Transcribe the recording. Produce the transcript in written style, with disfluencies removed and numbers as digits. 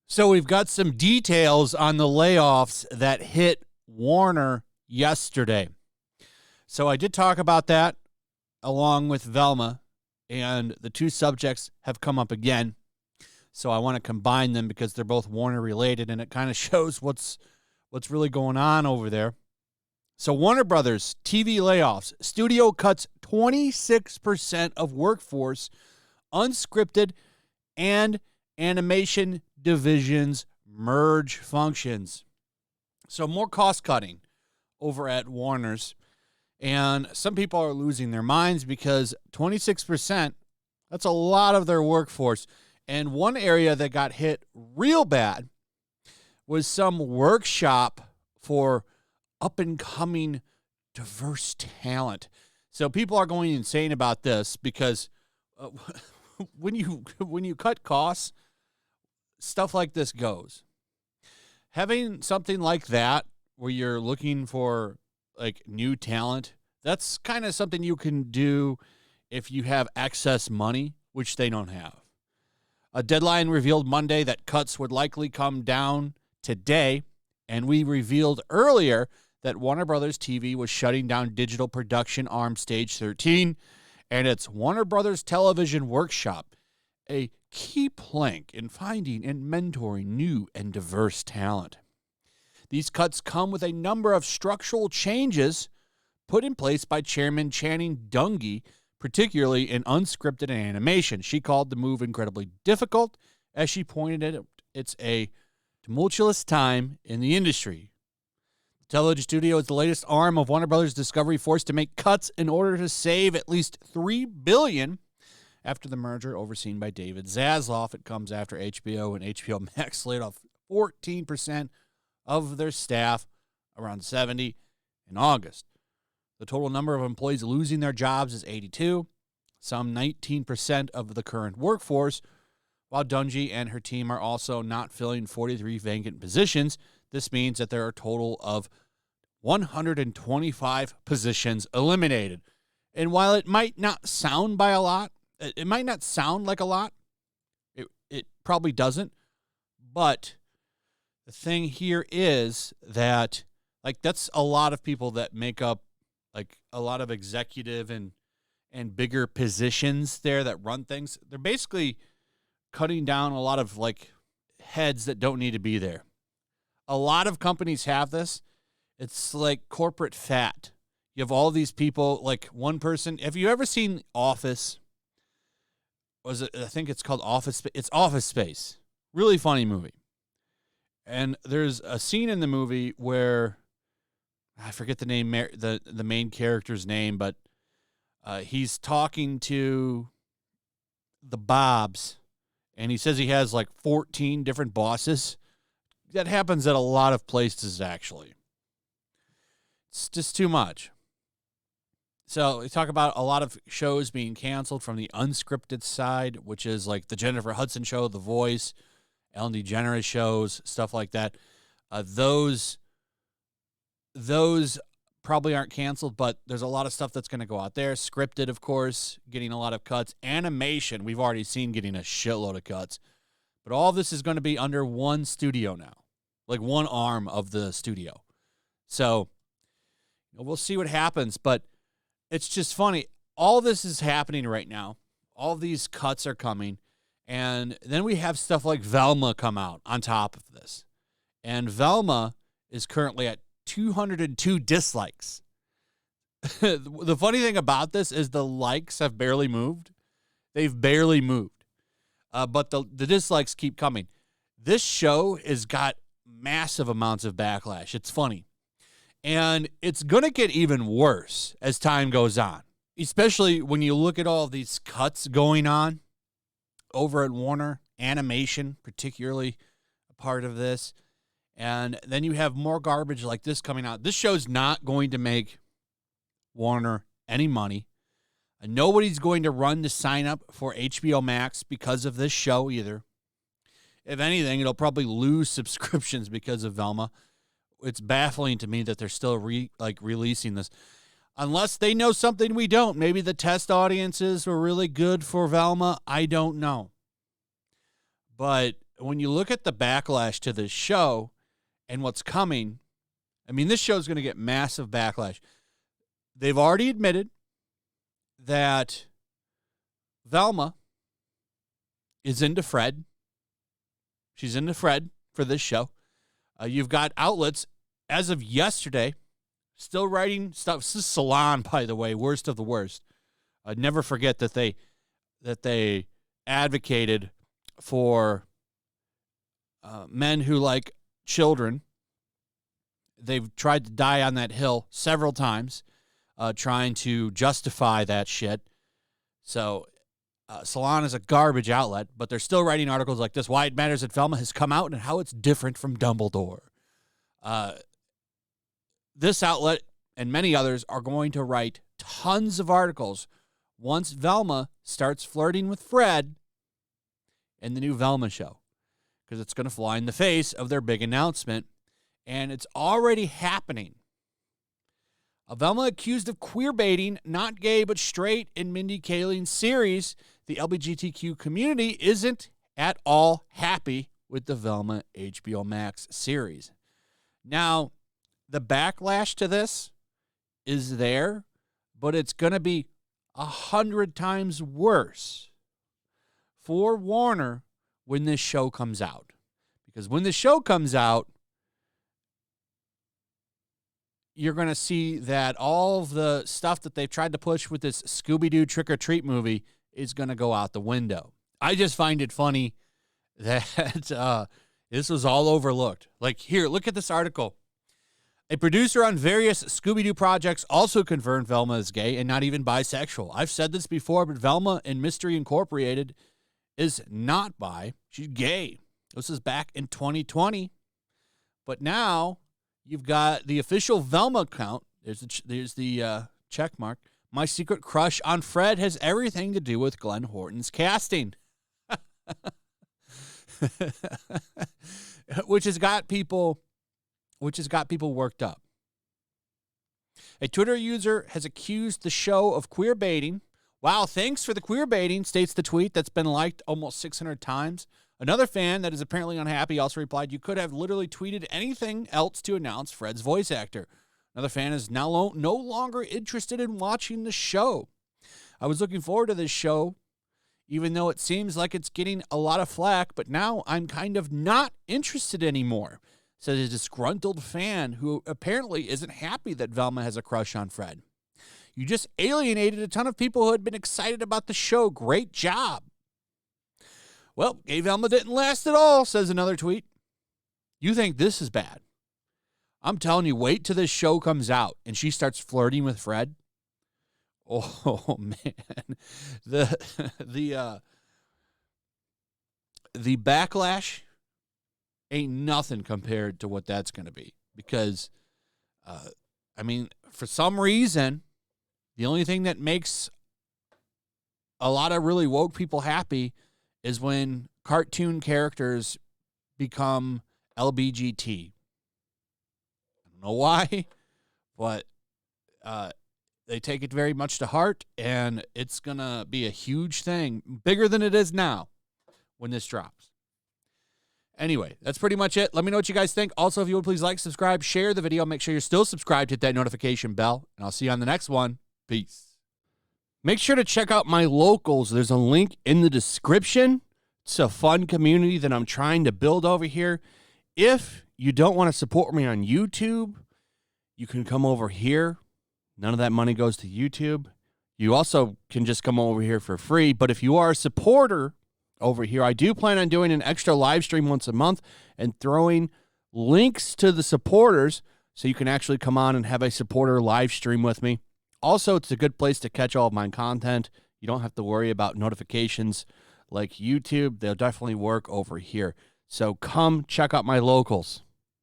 So we've got some details on the layoffs that hit Warner yesterday. So I did talk about that along with Velma, and the two subjects have come up again. So I want to combine them because they're both Warner related, and it kind of shows what's really going on over there. So Warner Brothers TV layoffs. Studio cuts 26% of workforce, unscripted and animation divisions merge functions. So more cost cutting over at Warner's. And some people are losing their minds because 26%, that's a lot of their workforce. And one area that got hit real bad was some workshop for up-and-coming diverse talent. So people are going insane about this because when you cut costs, stuff like this goes. Having something like that where you're looking for like new talent, that's kind of something you can do if you have excess money, which they don't have. A deadline revealed Monday that cuts would likely come down today, and we revealed earlier that Warner Brothers TV was shutting down digital production arm Stage 13 and its Warner Brothers Television Workshop, a key plank in finding and mentoring new and diverse talent. These cuts come with a number of structural changes put in place by Chairman Channing Dungey, particularly in unscripted and animation. She called the move incredibly difficult. As she pointed out, it's a tumultuous time in the industry. The television studio is the latest arm of Warner Brothers Discovery, forced to make cuts in order to save at least $3 billion after the merger overseen by David Zaslav. It comes after HBO and HBO Max laid off 14% of their staff, around 70 in August. The total number of employees losing their jobs is 82, some 19% of the current workforce, while Dungey and her team are also not filling 43 vacant positions. This means that there are a total of 125 positions eliminated. And while it might not sound by a lot, it might not sound like a lot, it probably doesn't, but the thing here is that, like, that's a lot of people that make up, like, a lot of executive and bigger positions there that run things. They're basically cutting down a lot of, like, heads that don't need to be there. A lot of companies have this. It's like corporate fat. You have all these people, like one person. Have you ever seen Office? I think it's called Office. It's Office Space. Really funny movie. And there's a scene in the movie where I forget the name, the main character's name, but he's talking to the Bobs, and he says he has like 14 different bosses. That happens at a lot of places, actually. It's just too much. So we talk about a lot of shows being canceled from the unscripted side, which is like the Jennifer Hudson Show, The Voice, Ellen DeGeneres shows, stuff like that. Those probably aren't canceled, but there's a lot of stuff that's going to go out there. Scripted, of course, getting a lot of cuts. Animation, we've already seen getting a shitload of cuts. But all this is going to be under one studio now, like one arm of the studio. So we'll see what happens, but it's just funny. All this is happening right now. All these cuts are coming. And then we have stuff like Velma come out on top of this. And Velma is currently at 202 dislikes. The funny thing about this is the likes have barely moved. They've barely moved. But the dislikes keep coming. This show has got massive amounts of backlash. It's funny. And it's going to get even worse as time goes on, especially when you look at all of these cuts going on over at Warner. Animation, particularly a part of this. And then you have more garbage like this coming out. This show's not going to make Warner any money. And nobody's going to run to sign up for HBO Max because of this show either. If anything, it'll probably lose subscriptions because of Velma. It's baffling to me that they're still releasing this. Unless they know something we don't. Maybe the test audiences were really good for Velma. I don't know. But when you look at the backlash to this show and what's coming, I mean, this show's going to get massive backlash. They've already admitted that Velma is into Fred. She's into Fred for this show. You've got outlets, as of yesterday, still writing stuff. This is Salon, by the way, worst of the worst. I'd never forget that they advocated for men who like children. They've tried to die on that hill several times, trying to justify that shit. So Salon is a garbage outlet, but they're still writing articles like this, why it matters that Velma has come out and how it's different from Dumbledore. This outlet and many others are going to write tons of articles once Velma starts flirting with Fred in the new Velma show, because it's going to fly in the face of their big announcement, and it's already happening. A Velma accused of queer baiting, not gay but straight, in Mindy Kaling's series. The LGBTQ community isn't at all happy with the Velma HBO Max series. Now, the backlash to this is there, but it's going to be 100 times worse for Warner when this show comes out. Because when the show comes out, you're going to see that all of the stuff that they've tried to push with this Scooby-Doo trick-or-treat movie is going to go out the window. I just find it funny that this was all overlooked. Like, here, look at this article. A producer on various Scooby-Doo projects also confirmed Velma is gay and not even bisexual. I've said this before, but Velma in Mystery Incorporated is not bi. She's gay. This is back in 2020. But now you've got the official Velma account. There's the check mark. My secret crush on Fred has everything to do with Glenn Horton's casting. which has got people worked up. A Twitter user has accused the show of queer baiting. Wow, thanks for the queer baiting, states the tweet that's been liked almost 600 times. Another fan that is apparently unhappy also replied, you could have literally tweeted anything else to announce Fred's voice actor. Another fan is now no longer interested in watching the show. I was looking forward to this show, even though it seems like it's getting a lot of flack, but now I'm kind of not interested anymore, says a disgruntled fan who apparently isn't happy that Velma has a crush on Fred. You just alienated a ton of people who had been excited about the show. Great job. Well, gay Velma didn't last at all, says another tweet. You think this is bad? I'm telling you, wait till this show comes out and she starts flirting with Fred. Oh man, the backlash ain't nothing compared to what that's going to be. Because, I mean, for some reason, the only thing that makes a lot of really woke people happy is when cartoon characters become LBGT. I don't know why, but they take it very much to heart, and it's going to be a huge thing, bigger than it is now when this drops. Anyway, that's pretty much it. Let me know what you guys think. Also, if you would please like, subscribe, share the video. Make sure you're still subscribed. Hit that notification bell, and I'll see you on the next one. Peace. Make sure to check out my locals. There's a link in the description. It's a fun community that I'm trying to build over here. If you don't want to support me on YouTube, you can come over here. None of that money goes to YouTube. You also can just come over here for free. But if you are a supporter over here, I do plan on doing an extra live stream once a month and throwing links to the supporters so you can actually come on and have a supporter live stream with me. Also, it's a good place to catch all of my content. You don't have to worry about notifications like YouTube. They'll definitely work over here. So come check out my locals.